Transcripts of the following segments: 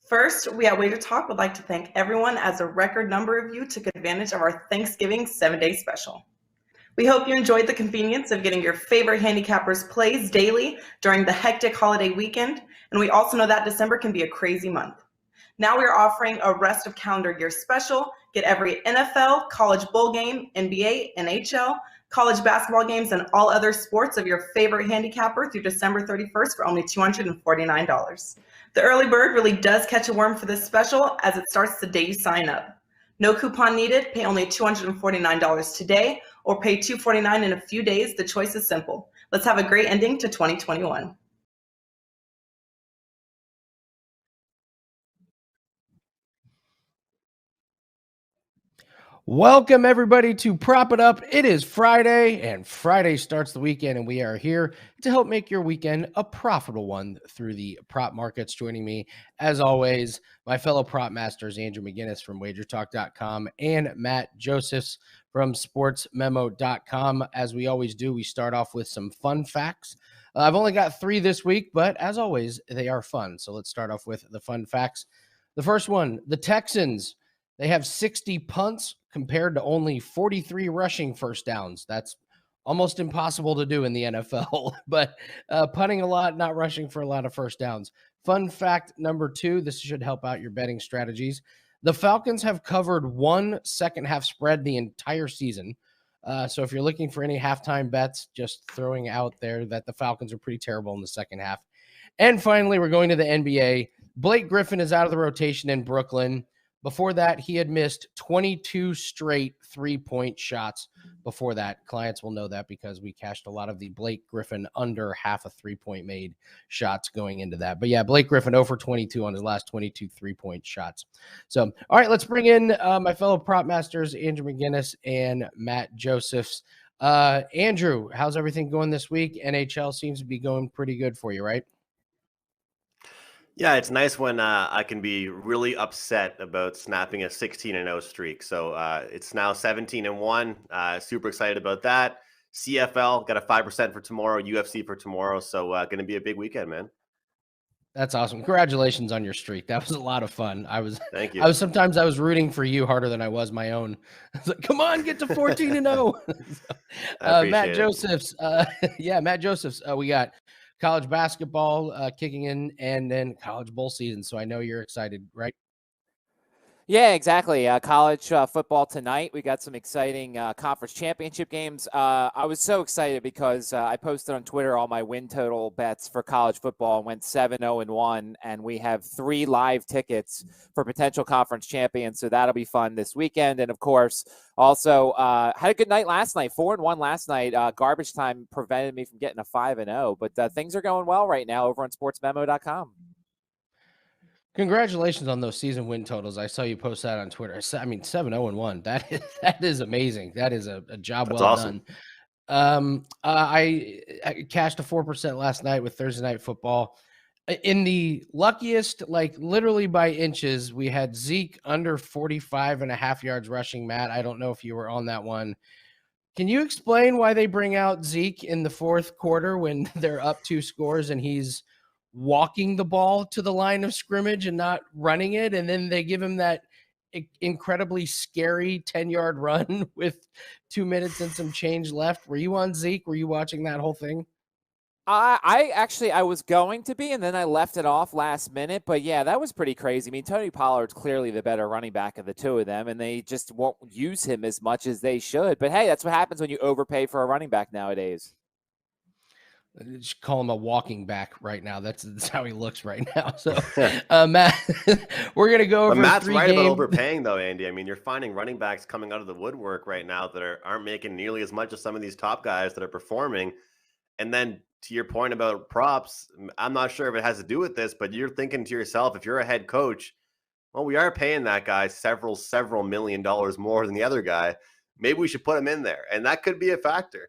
First, we at WagerTalk would like to thank everyone as a record number of you took advantage of our Thanksgiving 7-day special. We hope you enjoyed the convenience of getting your favorite handicappers plays daily during the hectic holiday weekend, and we also know that December can be a crazy month. Now we are offering a rest of calendar year special. Get every NFL, college bowl game, NBA, NHL, college basketball games, and all other sports of your favorite handicapper through December 31st for only $249. The early bird really does catch a worm for this special as it starts the day you sign up. No coupon needed. Pay only $249 today or pay $249 in a few days. The choice is simple. Let's have a great ending to 2021. Welcome, everybody, to Prop It Up. It is Friday, and Friday starts the weekend, and we are here to help make your weekend a profitable one through the prop markets. Joining me, as always, my fellow prop masters, Andrew McInnis from WagerTalk.com and Matt Josephs from SportsMemo.com. As we always do, we start off with some fun facts. I've only got 3 this week, but as always, they are fun. So let's start off with the fun facts. The first one, the Texans, they have 60 punts compared to only 43 rushing first downs. That's almost impossible to do in the NFL, but punting a lot, not rushing for a lot of first downs. Fun fact number 2, this should help out your betting strategies. The Falcons have covered 1 second half spread the entire season. So if you're looking for any halftime bets, just throwing out there that the Falcons are pretty terrible in the second half. And finally, we're going to the NBA. Blake Griffin is out of the rotation in Brooklyn. Before that, he had missed 22 straight 3-point shots. Before that, clients will know that because we cashed a lot of the Blake Griffin under half a 3-point made shots going into that. But yeah, Blake Griffin 0 for 22 on his last 22 3-point shots. So, all right, let's bring in my fellow prop masters, Andrew McInnis and Matt Josephs. Andrew, how's everything going this week? NHL seems to be going pretty good for you, right? Yeah, it's nice when I can be really upset about snapping a 16-0 streak. So it's now 17-1. Super excited about that. CFL got a 5% for tomorrow, UFC for tomorrow. So going to be a big weekend, man. That's awesome. Congratulations on your streak. That was a lot of fun. Thank you. I was rooting for you harder than I was my own. I was like, come on, get to 14-0. Matt Josephs. Matt Josephs. We got college basketball kicking in and then college bowl season. So I know you're excited, right? Yeah, exactly. College football tonight. We got some exciting conference championship games. I was so excited because I posted on Twitter all my win total bets for college football and went 7-0-1, and we have 3 live tickets for potential conference champions. So that'll be fun this weekend. And of course, also had a good night last night, 4-1 last night. Garbage time prevented me from getting a 5-0, but things are going well right now over on SportsMemo.com. Congratulations on those season win totals. I saw you post that on Twitter. I mean, 7-0-1. That is amazing. That is a job well awesome. done. I cashed a 4% last night with Thursday Night Football. In the luckiest, like literally by inches, we had Zeke under 45.5 yards rushing. Matt, I don't know if you were on that one. Can you explain why they bring out Zeke in the fourth quarter when they're up 2 scores and he's walking the ball to the line of scrimmage and not running it, and then they give him that incredibly scary 10-yard run with 2 minutes and some change left? Were you on Zeke? Were you watching that whole thing? I was going to be, and then I left it off last minute. But yeah, that was pretty crazy. I mean, Tony Pollard's clearly the better running back of the 2 of them, and they just won't use him as much as they should. But hey, that's what happens when you overpay for a running back nowadays. Just call him a walking back right now. That's how he looks right now. So, Matt, we're going to go over Matt's 3 right games. about overpaying, though, Andy. I mean, you're finding running backs coming out of the woodwork right now that aren't making nearly as much as some of these top guys that are performing. And then to your point about props, I'm not sure if it has to do with this, but you're thinking to yourself, if you're a head coach, well, we are paying that guy several $1 million more than the other guy. Maybe we should put him in there. And that could be a factor.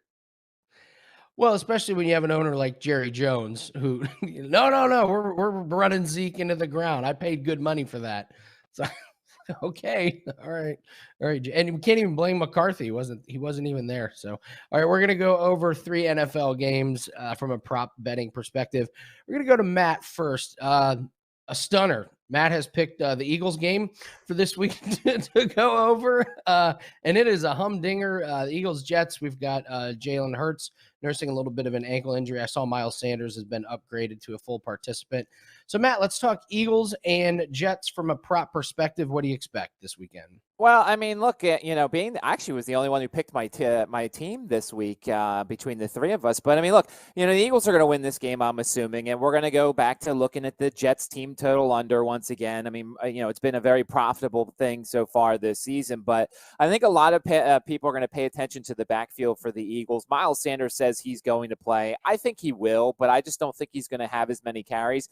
Well, especially when you have an owner like Jerry Jones who, no, we're running Zeke into the ground. I paid good money for that. So, okay. All right. And we can't even blame McCarthy. He wasn't even there. So, all right, we're going to go over 3 NFL games from a prop betting perspective. We're going to go to Matt first. A stunner Matt has picked the Eagles game for this week to go over, and it is a humdinger. The Eagles Jets. We've got Jalen Hurts nursing a little bit of an ankle injury. I saw Miles Sanders has been upgraded to a full participant. So Matt, let's talk Eagles and Jets from a prop perspective. What do you expect this weekend? Well, I mean, look, being actually was the only one who picked my team this week between the three of us. But I mean, look, the Eagles are going to win this game, I'm assuming, and we're going to go back to looking at the Jets team total under once again. I mean, it's been a very profitable thing so far this season, but I think a lot of people are going to pay attention to the backfield for the Eagles. Miles Sanders says he's going to play. I think he will, but I just don't think he's going to have as many carries.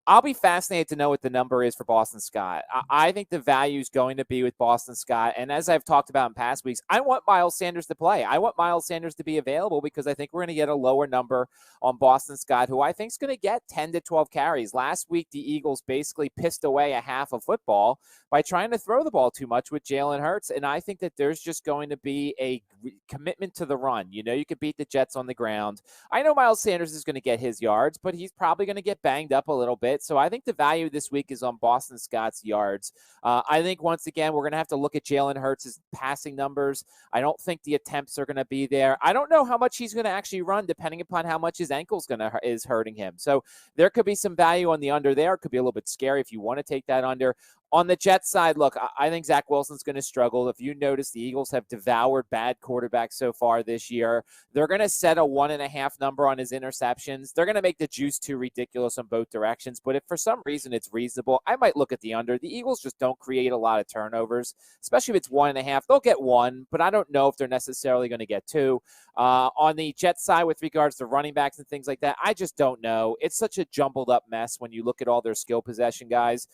I'll be fascinated to know what the number is for Boston Scott. I think the value is going to be with Boston Scott. And as I've talked about in past weeks, I want Miles Sanders to play. I want Miles Sanders to be available because I think we're going to get a lower number on Boston Scott, who I think is going to get 10 to 12 carries. Last week, the Eagles basically pissed away a half of football by trying to throw the ball too much with Jalen Hurts. And I think that there's just going to be a commitment to the run. You could beat the Jets on the ground. I know Miles Sanders is going to get his yards, but he's probably going to get banged up a little bit. So I think the value this week is on Boston Scott's yards. I think once again, we're going to have to look at Jalen Hurts' passing numbers. I don't think the attempts are going to be there. I don't know how much he's going to actually run depending upon how much his ankle's is hurting him. So there could be some value on the under there. It could be a little bit scary if you want to take that under. On the Jets side, look, I think Zach Wilson's going to struggle. If you notice, the Eagles have devoured bad quarterbacks so far this year. They're going to set a 1.5 number on his interceptions. They're going to make the juice too ridiculous on both directions. But if for some reason it's reasonable, I might look at the under. The Eagles just don't create a lot of turnovers, especially if it's 1.5. They'll get one, but I don't know if they're necessarily going to get two. On the Jets side, with regards to running backs and things like that, I just don't know. It's such a jumbled up mess when you look at all their skill possession guys.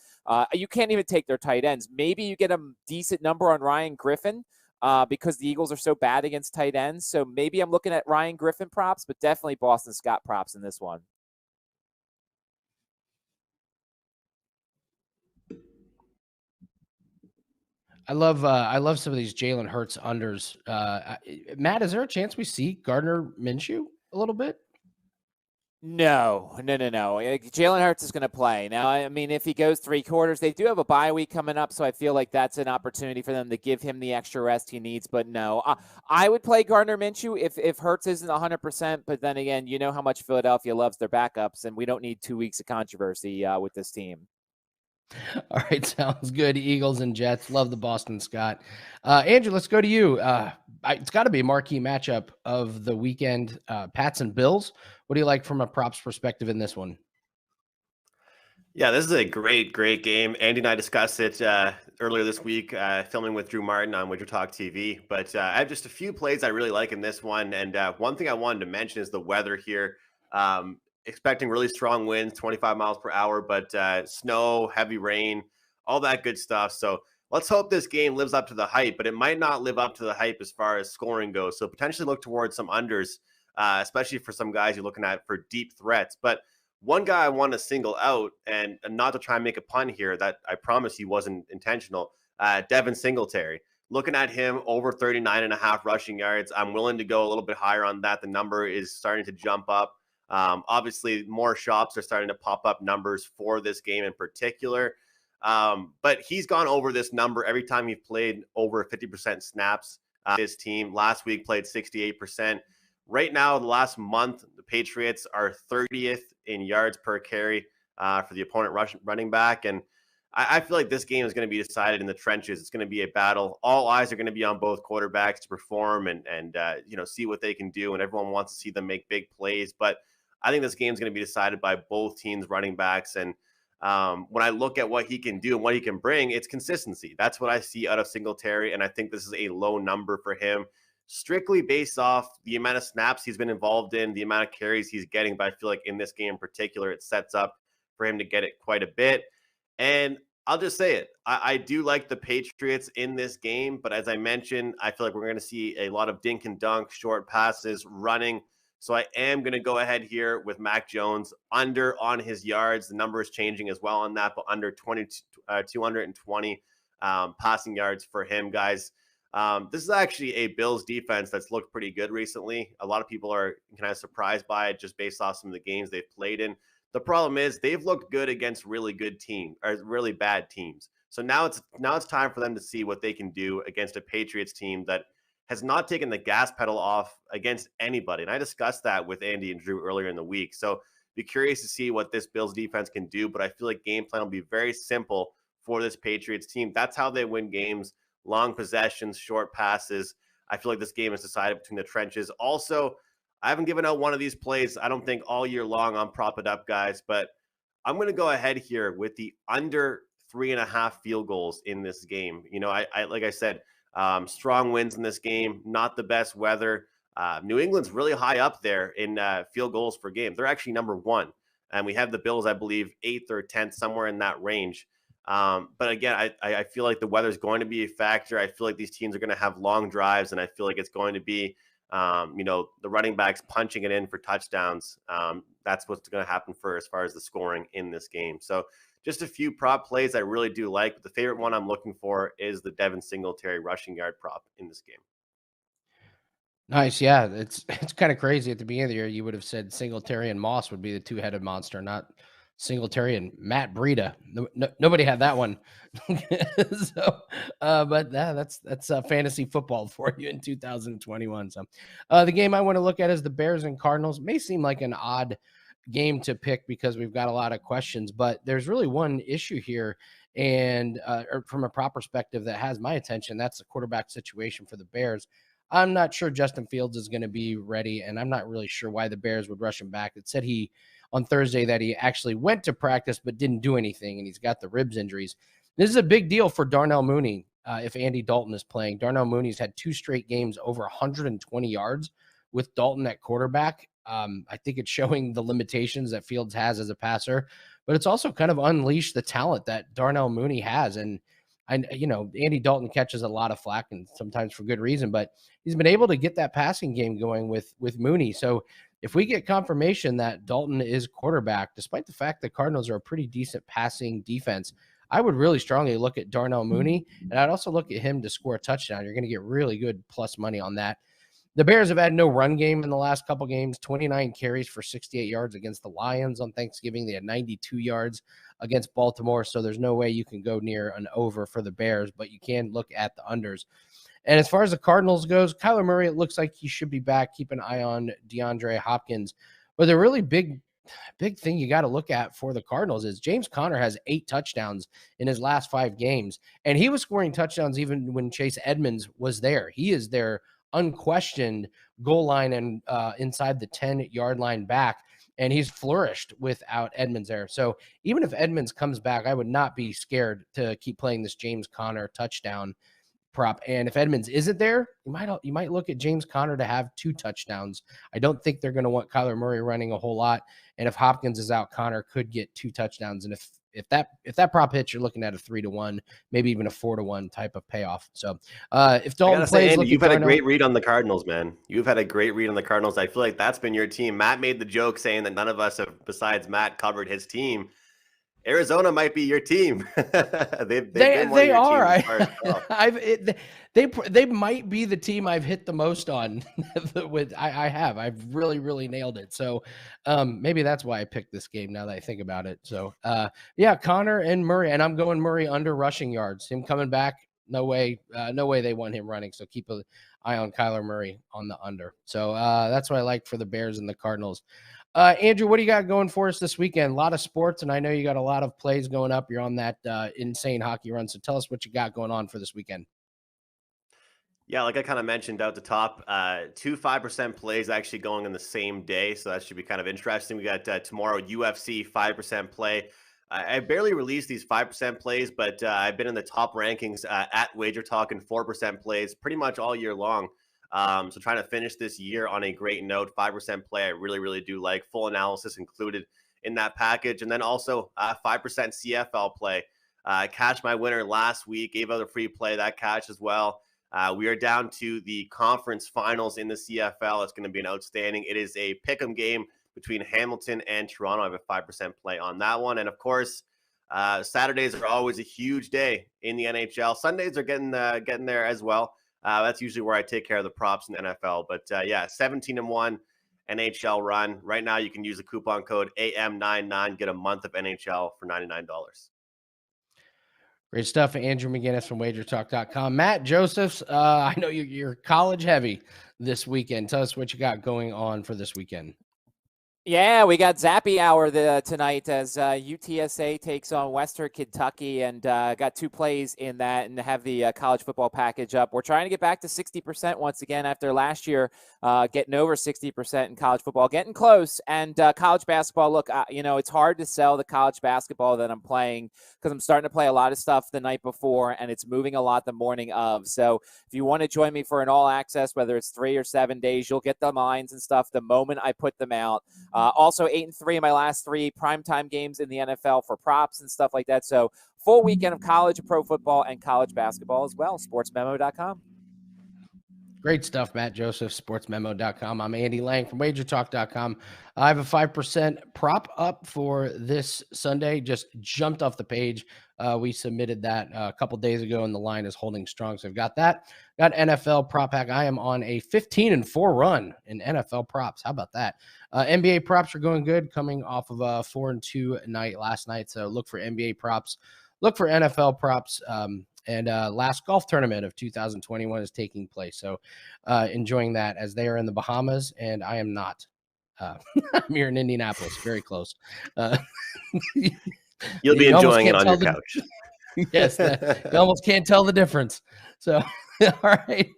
You can't even take their tight ends. Maybe you get a decent number on Ryan Griffin because the Eagles are so bad against tight ends. So maybe I'm looking at Ryan Griffin props, but definitely Boston Scott props in this one. I love some of these Jalen Hurts unders. Matt, is there a chance we see Gardner Minshew a little bit? No. Jalen Hurts is going to play. Now, I mean, if he goes 3 quarters, they do have a bye week coming up, so I feel like that's an opportunity for them to give him the extra rest he needs. But no, I would play Gardner Minshew if Hurts isn't 100%. But then again, you know how much Philadelphia loves their backups, and we don't need 2 weeks of controversy with this team. All right, sounds good. Eagles and Jets. Love the Boston Scott. Andrew, let's go to you. It's got to be a marquee matchup of the weekend. Pats and Bills. What do you like from a props perspective in this one? Yeah, this is a great game. Andy and I discussed it earlier this week, filming with Drew Martin on WagerTalk TV. But I have just a few plays I really like in this one. And one thing I wanted to mention is the weather here. Expecting really strong winds, 25 miles per hour, but snow, heavy rain, all that good stuff. So let's hope this game lives up to the hype, but it might not live up to the hype as far as scoring goes. So potentially look towards some unders, especially for some guys you're looking at for deep threats. But one guy I want to single out, and not to try and make a pun here, that I promise he wasn't intentional, Devin Singletary. Looking at him over 39.5 rushing yards, I'm willing to go a little bit higher on that. The number is starting to jump up. Obviously, more shops are starting to pop up numbers for this game in particular. But he's gone over this number every time he's played over 50% snaps. His team last week played 68%. Right now, the last month, the Patriots are 30th in yards per carry for the opponent running back. And I feel like this game is going to be decided in the trenches. It's going to be a battle. All eyes are going to be on both quarterbacks to perform and see what they can do. And everyone wants to see them make big plays. But I think this game is going to be decided by both teams' running backs. And when I look at what he can do and what he can bring, it's consistency. That's what I see out of Singletary. And I think this is a low number for him, strictly based off the amount of snaps he's been involved in, the amount of carries he's getting. But I feel like in this game in particular, it sets up for him to get it quite a bit. And I'll just say it. I do like the Patriots in this game. But as I mentioned, I feel like we're going to see a lot of dink and dunk, short passes, running. So I am going to go ahead here with Mac Jones under on his yards. The number is changing as well on that, but under 220 passing yards for him, guys. This is actually a Bills defense that's looked pretty good recently. A lot of people are kind of surprised by it just based off some of the games they've played in. The problem is they've looked good against really good teams or really bad teams. So now it's time for them to see what they can do against a Patriots team that has not taken the gas pedal off against anybody. And I discussed that with Andy and Drew earlier in the week. So be curious to see what this Bills defense can do. But I feel like game plan will be very simple for this Patriots team. That's how they win games. Long possessions, short passes. I feel like this game is decided between the trenches. Also, I haven't given out one of these plays, I don't think, all year long on Prop It Up, guys. But I'm going to go ahead here with the under 3.5 field goals in this game. You know, I like I said, strong winds in this game, not the best weather. New England's really high up there in field goals per game. They're actually number 1. And we have the Bills, I believe, 8th or 10th, somewhere in that range. But again, I feel like the weather's going to be a factor. I feel like these teams are going to have long drives, and I feel like it's going to be, the running backs punching it in for touchdowns. That's what's going to happen as far as the scoring in this game. So just a few prop plays I really do like. But the favorite one I'm looking for is the Devin Singletary rushing yard prop in this game. Nice. Yeah. It's kind of crazy. At the beginning of the year, you would have said Singletary and Moss would be the two-headed monster, not Singletary and Matt Breida. Nobody had that one. But that's fantasy football for you in 2021. So the game I want to look at is the Bears and Cardinals. May seem like an odd game to pick because we've got a lot of questions, but there's really one issue here, and or from a prop perspective that has my attention. That's the quarterback situation for the Bears. I'm not sure Justin Fields is going to be ready, and I'm not really sure why the Bears would rush him back. It said on Thursday that he actually went to practice but didn't do anything, and he's got the ribs injuries. This is a big deal for Darnell Mooney if Andy Dalton is playing. Darnell Mooney's had 2 straight games over 120 yards with Dalton at quarterback. I think it's showing the limitations that Fields has as a passer, but it's also kind of unleashed the talent that Darnell Mooney has. And Andy Dalton catches a lot of flack, and sometimes for good reason, but he's been able to get that passing game going with Mooney. So if we get confirmation that Dalton is quarterback, despite the fact that Cardinals are a pretty decent passing defense, I would really strongly look at Darnell Mooney, and I'd also look at him to score a touchdown. You're going to get really good plus money on that. The Bears have had no run game in the last couple games, 29 carries for 68 yards against the Lions on Thanksgiving. They had 92 yards against Baltimore, so there's no way you can go near an over for the Bears, but you can look at the unders. And as far as the Cardinals goes, Kyler Murray, it looks like he should be back. Keep an eye on DeAndre Hopkins. But the really big thing you got to look at for the Cardinals is James Conner has 8 touchdowns in his last 5 games, and he was scoring touchdowns even when Chase Edmonds was there. He is their unquestioned goal line and inside the 10-yard line back, and he's flourished without Edmonds there. So even if Edmonds comes back, I would not be scared to keep playing this James Conner touchdown prop. And if Edmonds isn't there, you might look at James Conner to have 2 touchdowns. I don't think they're going to want Kyler Murray running a whole lot. And if Hopkins is out, Conner could get 2 touchdowns. And if that prop hits, you're looking at a 3-1, maybe even a 4-1 type of payoff. So if Dalton plays, Andy, you've had a great read on the Cardinals, man. You've had a great read on the Cardinals. I feel like that's been your team. Matt made the joke saying that none of us have, besides Matt, covered his team. Arizona might be your team. they are. They might be the team I've hit the most on. I've really nailed it. So maybe that's why I picked this game now that I think about it. So yeah, Connor and Murray, and I'm going Murray under rushing yards. Him coming back, no way they want him running. So keep an eye on Kyler Murray on the under. So that's what I like for the Bears and the Cardinals. Andrew, what do you got going for us this weekend? A lot of sports, and I know you got a lot of plays going up. You're on that insane hockey run. So tell us what you got going on for this weekend. Yeah, like I kind of mentioned out the top, 2 5% plays actually going on the same day. So that should be kind of interesting. We got tomorrow UFC 5% play. I barely released these 5% plays, but I've been in the top rankings at WagerTalk in 4% plays pretty much all year long. So trying to finish this year on a great note. 5% play I really do like. Full analysis included in that package. And then also 5% CFL play. Cashed my winner last week. Gave out a free play. That cash as well. We are down to the conference finals in the CFL. It's going to be an outstanding. It is a pick'em game between Hamilton and Toronto. I have a 5% play on that one. And of course, Saturdays are always a huge day in the NHL. Sundays are getting there as well. That's usually where I take care of the props in the NFL. But yeah, 17-1 NHL run. Right now, you can use the coupon code AM99, get a month of NHL for $99. Great stuff. Andrew McInnis from WagerTalk.com. Matt Josephs, I know you're college heavy this weekend. Tell us what you got going on for this weekend. Yeah, we got Zappy Hour tonight as UTSA takes on Western Kentucky, and got 2 plays in that and have the college football package up. We're trying to get back to 60% once again after last year getting over 60% in college football, getting close. And college basketball, look, it's hard to sell the college basketball that I'm playing because I'm starting to play a lot of stuff the night before, and it's moving a lot the morning of. So if you want to join me for an all access, whether it's 3 or 7 days, you'll get the lines and stuff the moment I put them out. Also 8-3 in my last 3 primetime games in the NFL for props and stuff like that. So full weekend of college, pro football, and college basketball as well. Sportsmemo.com. Great stuff, Matt Joseph, sportsmemo.com. I'm Andy Lang from WagerTalk.com. I have a 5% prop up for this Sunday. Just jumped off the page. We submitted that a couple days ago, and the line is holding strong. So I've got that. Got NFL prop pack. I am on a 15-4 run in NFL props. How about that? NBA props are going good, coming off of a 4-2 night last night. So look for NBA props. Look for NFL props. And last golf tournament of 2021 is taking place. So enjoying that as they are in the Bahamas, and I am not. I'm here in Indianapolis, very close. You'll be enjoying it on your couch. Yes, you almost can't tell the difference. So, all right,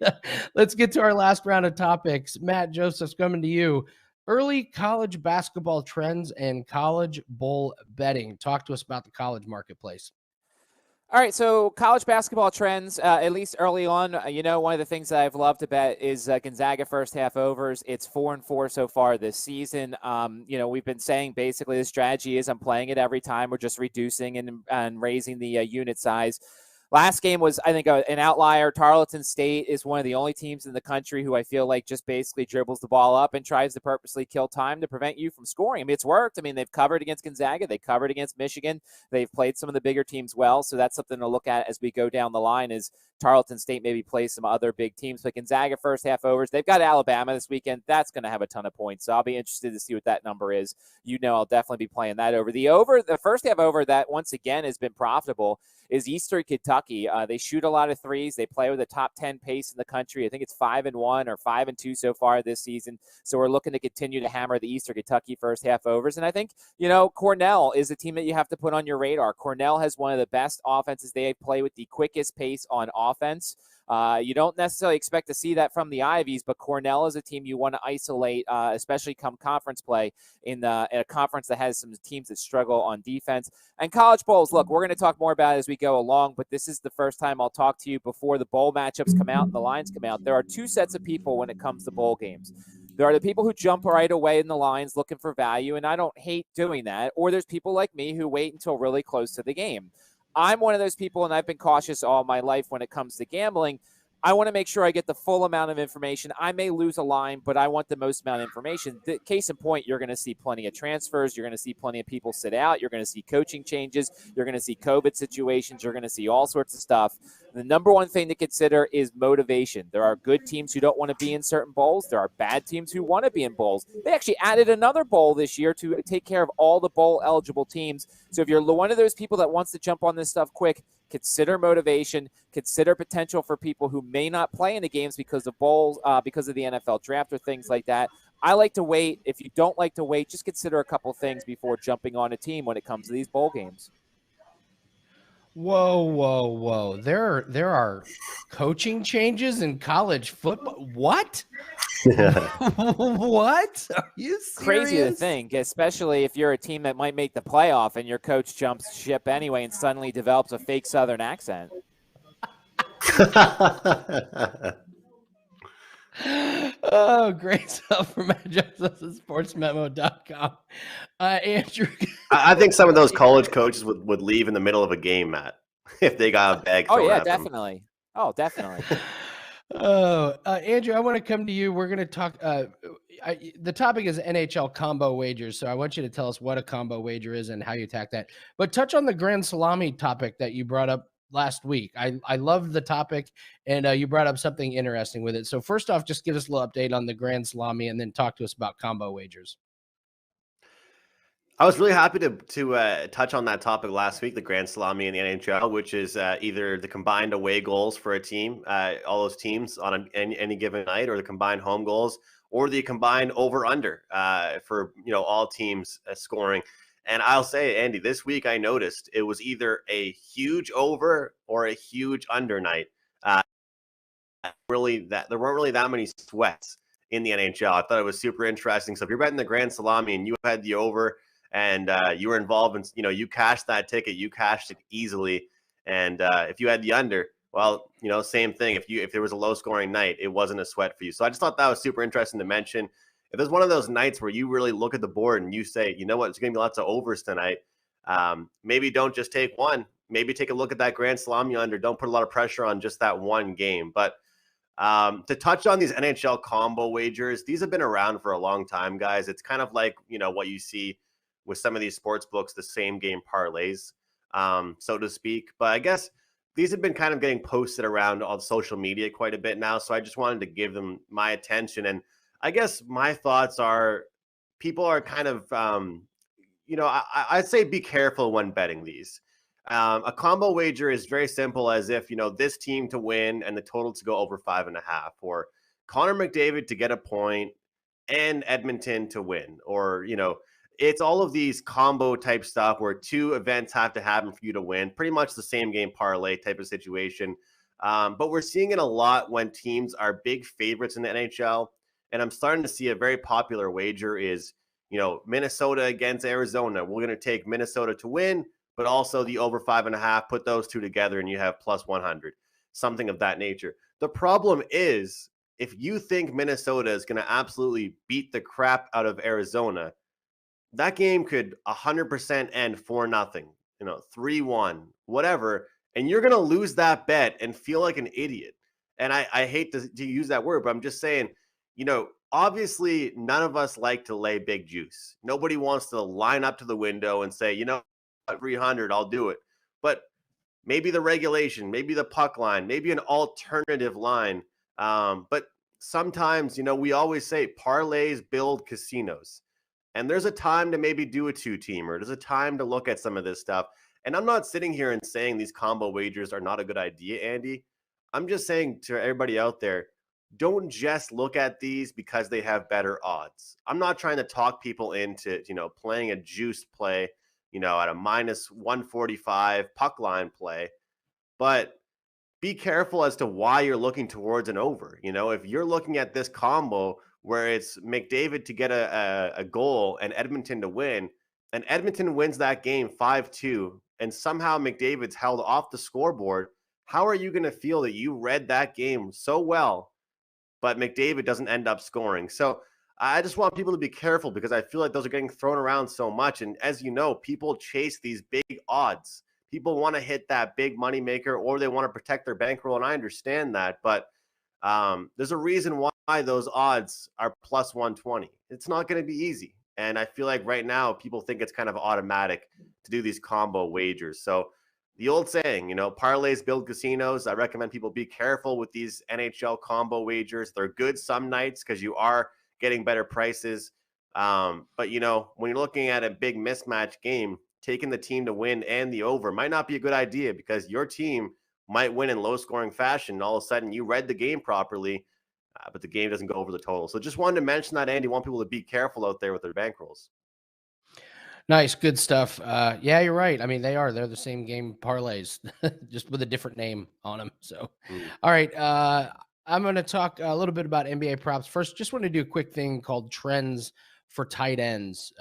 let's get to our last round of topics. Matt Joseph's coming to you. Early college basketball trends and college bowl betting. Talk to us about the college marketplace. All right, so college basketball trends, at least early on, one of the things that I've loved to bet is Gonzaga first half overs. It's 4-4 so far this season. We've been saying basically the strategy is I'm playing it every time. We're just reducing and raising the unit size. Last game was, I think, an outlier. Tarleton State is one of the only teams in the country who I feel like just basically dribbles the ball up and tries to purposely kill time to prevent you from scoring. I mean, it's worked. I mean, they've covered against Gonzaga. They covered against Michigan. They've played some of the bigger teams well. So that's something to look at as we go down the line is Tarleton State maybe plays some other big teams. But Gonzaga first half overs. They've got Alabama this weekend. That's going to have a ton of points. So I'll be interested to see what that number is. I'll definitely be playing that over. The first half over that once again has been profitable is Eastern Kentucky. They shoot a lot of threes. They play with a top 10 pace in the country. I think it's 5-1 or 5-2 so far this season. So we're looking to continue to hammer the Eastern Kentucky first half overs. And I think, Cornell is a team that you have to put on your radar. Cornell has one of the best offenses. They play with the quickest pace on offense. You don't necessarily expect to see that from the Ivies, but Cornell is a team you want to isolate, especially come conference play in a conference that has some teams that struggle on defense. And college bowls, look, we're going to talk more about it as we go along, but this is the first time I'll talk to you before the bowl matchups come out and the lines come out. There are 2 sets of people when it comes to bowl games. There are the people who jump right away in the lines looking for value, and I don't hate doing that. Or there's people like me who wait until really close to the game. I'm one of those people, and I've been cautious all my life when it comes to gambling. I want to make sure I get the full amount of information. I may lose a line, but I want the most amount of information. Case in point, you're going to see plenty of transfers. You're going to see plenty of people sit out. You're going to see coaching changes. You're going to see COVID situations. You're going to see all sorts of stuff. The number one thing to consider is motivation. There are good teams who don't want to be in certain bowls. There are bad teams who want to be in bowls. They actually added another bowl this year to take care of all the bowl-eligible teams. So if you're one of those people that wants to jump on this stuff quick, consider motivation, consider potential for people who may not play in the games because of bowls, because of the NFL draft or things like that. I like to wait. If you don't like to wait, just consider a couple things before jumping on a team when it comes to these bowl games. Whoa. There are coaching changes in college football. What? What? Are you serious? Crazy to think, especially if you're a team that might make the playoff and your coach jumps ship anyway and suddenly develops a fake Southern accent. Oh, great stuff from Matt Josephs at sportsmemo.com. Andrew. I think some of those college coaches would leave in the middle of a game, Matt, if they got a bag thrown at them. Definitely. Oh, definitely. Andrew, I want to come to you. We're going to talk. The topic is NHL combo wagers. So I want you to tell us what a combo wager is and how you attack that. But touch on the Grand Salami topic that you brought up last week. I love the topic, and you brought up something interesting with it. So first off, just give us a little update on the Grand Salami, and then talk to us about combo wagers. I was really happy to touch on that topic last week, the Grand Salami in the NHL, which is either the combined away goals for a team, all those teams on any given night, or the combined home goals, or the combined over/under for all teams scoring. And I'll say, Andy, this week I noticed it was either a huge over or a huge under night. Really, that there weren't really that many sweats in the NHL. I thought it was super interesting. So if you're betting the Grand Salami and you had the over, and you were involved in, you cashed that ticket, you cashed it easily. And if you had the under, well, same thing. If there was a low scoring night, it wasn't a sweat for you. So I just thought that was super interesting to mention. If there's one of those nights where you really look at the board and you say, you know what, it's going to be lots of overs tonight, maybe don't just take one. Maybe take a look at that Grand Salami under. Don't put a lot of pressure on just that one game. But to touch on these NHL combo wagers, these have been around for a long time, guys. It's kind of like, what you see with some of these sports books, the same game parlays, so to speak. But I guess these have been kind of getting posted around on social media quite a bit now. So I just wanted to give them my attention. And I guess my thoughts are, people are kind of, I'd say be careful when betting these. A combo wager is very simple, as if, this team to win and the total to go over 5.5, or Connor McDavid to get a point and Edmonton to win, or, it's all of these combo type stuff where two events have to happen for you to win. Pretty much the same game parlay type of situation. But we're seeing it a lot when teams are big favorites in the NHL. And I'm starting to see a very popular wager is, Minnesota against Arizona. We're going to take Minnesota to win, but also the over 5.5. Put those two together and you have plus 100, something of that nature. The problem is, if you think Minnesota is going to absolutely beat the crap out of Arizona, that game could 100% end 4-0, 3-1, whatever, and you're going to lose that bet and feel like an idiot. And I hate to use that word, but I'm just saying, obviously none of us like to lay big juice. Nobody wants to line up to the window and say, 300, I'll do it. But maybe the regulation, maybe the puck line, maybe an alternative line. But sometimes, we always say parlays build casinos. And there's a time to maybe do a two-teamer. There's a time to look at some of this stuff. And I'm not sitting here and saying these combo wagers are not a good idea, Andy. I'm just saying to everybody out there, don't just look at these because they have better odds. I'm not trying to talk people into, playing a juice play, at a minus 145 puck line play. But be careful as to why you're looking towards an over. If you're looking at this combo where it's McDavid to get a goal and Edmonton to win, and Edmonton wins that game 5-2, and somehow McDavid's held off the scoreboard, how are you going to feel that you read that game so well, but McDavid doesn't end up scoring? So I just want people to be careful, because I feel like those are getting thrown around so much. And as you know, people chase these big odds. People want to hit that big money maker, or they want to protect their bankroll, and I understand that, but there's a reason why those odds are plus 120. It's not going to be easy. And I feel like right now people think it's kind of automatic to do these combo wagers. So the old saying, parlays build casinos. I recommend people be careful with these NHL combo wagers. They're good some nights because you are getting better prices. But, when you're looking at a big mismatch game, taking the team to win and the over might not be a good idea, because your team might win in low scoring fashion. And all of a sudden you read the game properly, but the game doesn't go over the total. So just wanted to mention that, Andy. Want people to be careful out there with their bankrolls. Nice. Good stuff. Yeah, you're right. I mean, they're the same game parlays, just with a different name on them. So, All right. I'm going to talk a little bit about NBA props. First, just want to do a quick thing called trends for tight ends.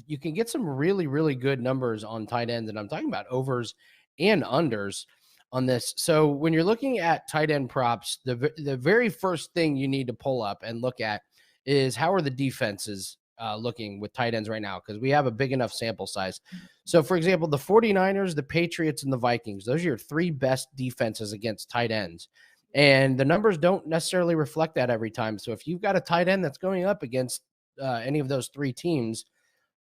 You can get some really, really good numbers on tight ends, and I'm talking about overs and unders on this. So when you're looking at tight end props, the very first thing you need to pull up and look at is how are the defenses looking with tight ends right now, because we have a big enough sample size. So, for example, the 49ers, the Patriots, and the Vikings, those are your three best defenses against tight ends. And the numbers don't necessarily reflect that every time. So if you've got a tight end that's going up against any of those three teams,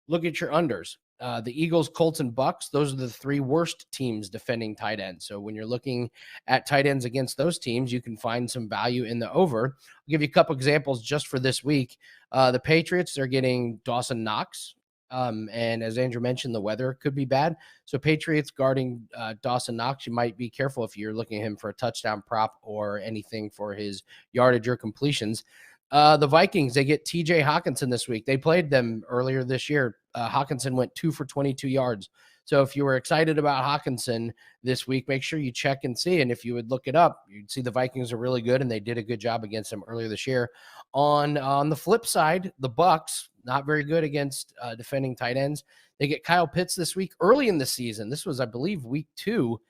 look at your unders. the Eagles, Colts, and Bucks, those are the 3 worst teams defending tight ends. So when you're looking at tight ends against those teams, you can find some value in the over. I'll give you a couple examples just for this week. The Patriots, they're getting Dawson Knox. And as Andrew mentioned, the weather could be bad. So Patriots guarding Dawson Knox, you might be careful if you're looking at him for a touchdown prop or anything for his yardage or completions. The Vikings, they get TJ Hawkinson this week. They played them earlier this year. Hawkinson went 2 for 22 yards. So if you were excited about Hawkinson this week, make sure you check and see. And if you would look it up, you'd see the Vikings are really good, and they did a good job against them earlier this year. On the flip side, the Bucks, not very good against defending tight ends. They get Kyle Pitts this week early in the season. This was, I believe, week 2.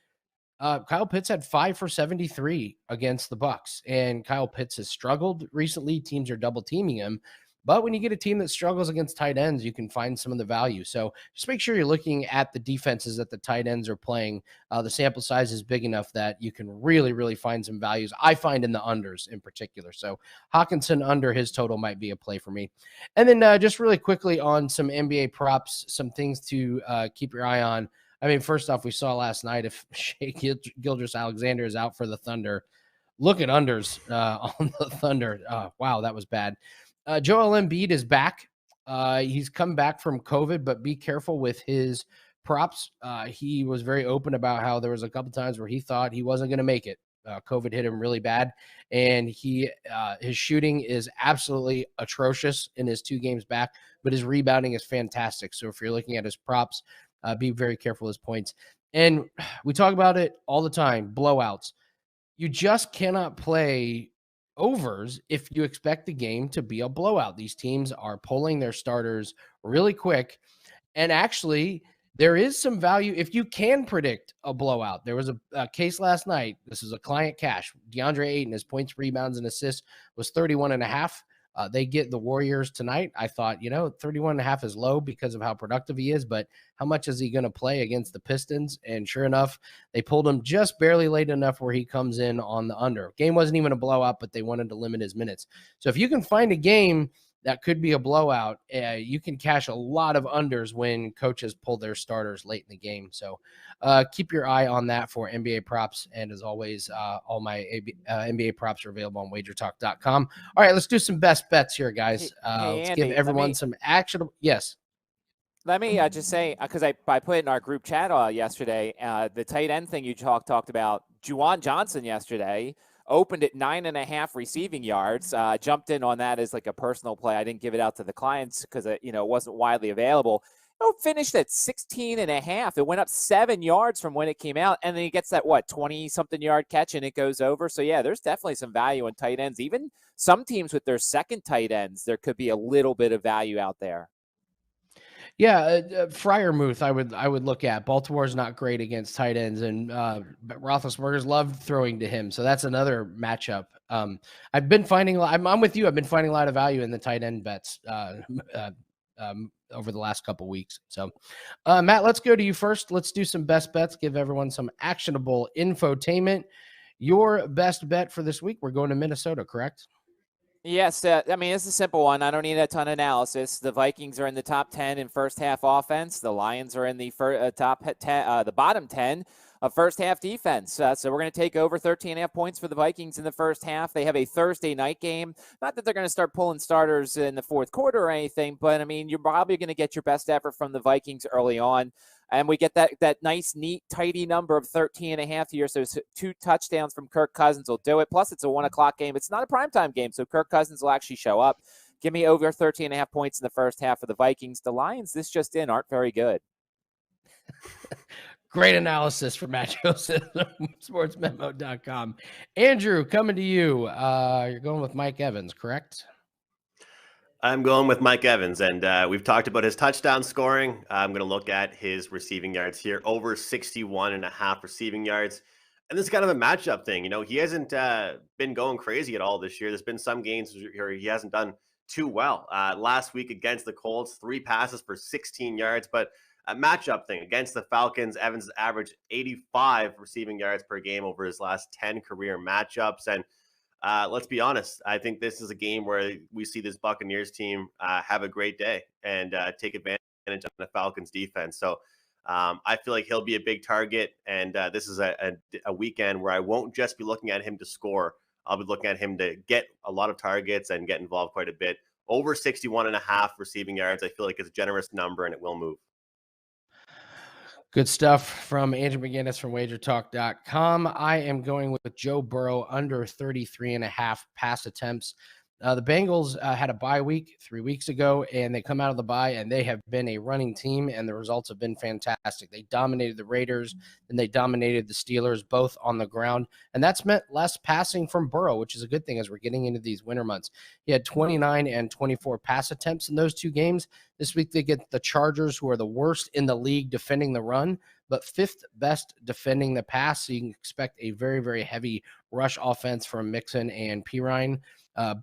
Kyle Pitts had 5 for 73 against the Bucks, and Kyle Pitts has struggled recently. Teams are double teaming him, but when you get a team that struggles against tight ends, you can find some of the value. So just make sure you're looking at the defenses that the tight ends are playing. The sample size is big enough that you can really, really find some values. I find in the unders in particular. So Hawkinson under his total might be a play for me. And then just really quickly on some NBA props, some things to keep your eye on. I mean, first off, we saw last night if Shai Gilgeous-Alexander is out for the Thunder, look at unders on the Thunder. Wow, that was bad. Joel Embiid is back. He's come back from COVID, but be careful with his props. He was very open about how there was a couple times where he thought he wasn't going to make it. COVID hit him really bad, and his shooting is absolutely atrocious in his 2 games back, but his rebounding is fantastic. So if you're looking at his props, be very careful with his points. And we talk about it all the time, blowouts. You just cannot play overs if you expect the game to be a blowout. These teams are pulling their starters really quick. And actually, there is some value if you can predict a blowout. There was a case last night. This is a client cash. DeAndre Ayton, his points, rebounds, and assists was 31.5. They get the Warriors tonight. I thought, 31.5 is low because of how productive he is, but how much is he going to play against the Pistons? And sure enough, they pulled him just barely late enough where he comes in on the under. Game wasn't even a blowout, but they wanted to limit his minutes. So if you can find a game that could be a blowout, you can cash a lot of unders when coaches pull their starters late in the game. So keep your eye on that for NBA props. And as always, all my NBA props are available on WagerTalk.com. All right, let's do some best bets here, guys. Let's Andy, give everyone some actionable. Yes. Let me just say, because I put it in our group chat yesterday, the tight end thing you talked about, Juwan Johnson yesterday opened at 9.5 receiving yards, jumped in on that as like a personal play. I didn't give it out to the clients because it wasn't widely available. Finished at 16.5. It went up 7 yards from when it came out, and then he gets that 20-something yard catch, and it goes over. So yeah, there's definitely some value in tight ends. Even some teams with their second tight ends, there could be a little bit of value out there. Yeah, Freiermuth, I would look at. Baltimore's not great against tight ends, and Roethlisberger's loved throwing to him, so that's another matchup. I've been finding. I'm with you. I've been finding a lot of value in the tight end bets over the last couple weeks. So, Matt, let's go to you first. Let's do some best bets. Give everyone some actionable infotainment. Your best bet for this week. We're going to Minnesota, correct? Yes, it's a simple one. I don't need a ton of analysis. The Vikings are in the top 10 in first half offense. The Lions are in the top 10, the bottom 10 of first half defense. So we're going to take over 13.5 points for the Vikings in the first half. They have a Thursday night game. Not that they're going to start pulling starters in the fourth quarter or anything, but you're probably going to get your best effort from the Vikings early on. And we get that nice, neat, tidy number of 13.5 here. So 2 touchdowns from Kirk Cousins will do it. Plus, it's a 1 o'clock game. It's not a primetime game, so Kirk Cousins will actually show up. Give me over 13.5 points in the first half of the Vikings. The Lions, this just in, aren't very good. Great analysis from Matt Joseph, sportsmemo.com. Andrew, coming to you. You're going with Mike Evans, correct? I'm going with Mike Evans, and we've talked about his touchdown scoring. I'm going to look at his receiving yards here, over 61.5 receiving yards. And this is kind of a matchup thing. He hasn't been going crazy at all this year. There's been some games where he hasn't done too well. Last week against the Colts, 3 passes for 16 yards, but a matchup thing. Against the Falcons, Evans averaged 85 receiving yards per game over his last 10 career matchups. And let's be honest, I think this is a game where we see this Buccaneers team have a great day and take advantage advantage on the Falcons defense. So I feel like he'll be a big target. And this is a weekend where I won't just be looking at him to score. I'll be looking at him to get a lot of targets and get involved quite a bit. Over 61.5 receiving yards, I feel like it's a generous number and it will move. Good stuff from Andrew McInnis from WagerTalk.com. I am going with Joe Burrow under 33.5 pass attempts. The Bengals had a bye week 3 weeks ago, and they come out of the bye, and they have been a running team, and the results have been fantastic. They dominated the Raiders, and they dominated the Steelers, both on the ground, and that's meant less passing from Burrow, which is a good thing as we're getting into these winter months. He had 29 and 24 pass attempts in those two games. This week they get the Chargers, who are the worst in the league defending the run, but fifth best defending the pass, so you can expect a very, very heavy rush offense from Mixon and Pirine.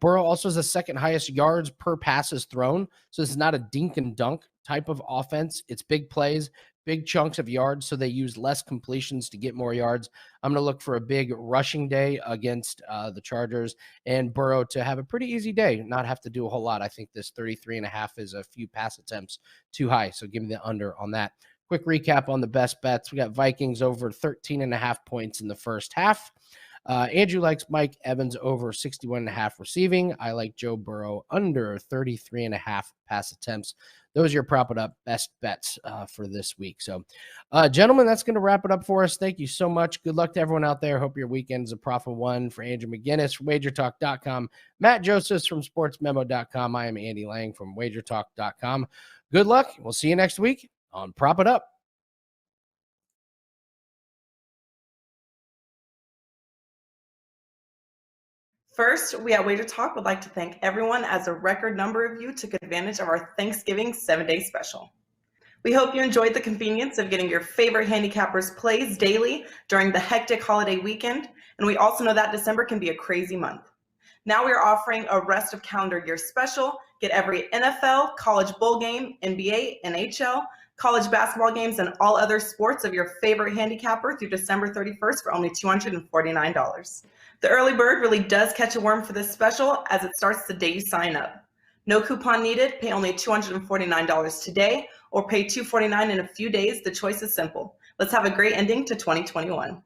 Burrow also has the second highest yards per passes thrown. So this is not a dink and dunk type of offense. It's big plays, big chunks of yards. So they use less completions to get more yards. I'm going to look for a big rushing day against the Chargers, and Burrow to have a pretty easy day, not have to do a whole lot. I think this 33.5 is a few pass attempts too high. So give me the under on that. Quick recap on the best bets. We got Vikings over 13.5 points in the first half. Andrew likes Mike Evans over 61.5 receiving. I like Joe Burrow under 33.5 pass attempts. Those are your prop it up best bets for this week. So, gentlemen, that's going to wrap it up for us. Thank you so much. Good luck to everyone out there. Hope your weekend's a profit one. For Andrew McInnis from WagerTalk.com, Matt Josephs from SportsMemo.com. I am Andy Lang from WagerTalk.com. Good luck. We'll see you next week on Prop It Up. First, we at WagerTalk would like to thank everyone as a record number of you took advantage of our Thanksgiving 7-day special. We hope you enjoyed the convenience of getting your favorite handicappers plays daily during the hectic holiday weekend, and we also know that December can be a crazy month. Now we are offering a rest of calendar year special. Get every NFL, college bowl game, NBA, NHL, college basketball games, and all other sports of your favorite handicapper through December 31st for only $249. The early bird really does catch a worm for this special as it starts the day you sign up. No coupon needed. Pay only $249 today or pay $249 in a few days. The choice is simple. Let's have a great ending to 2021.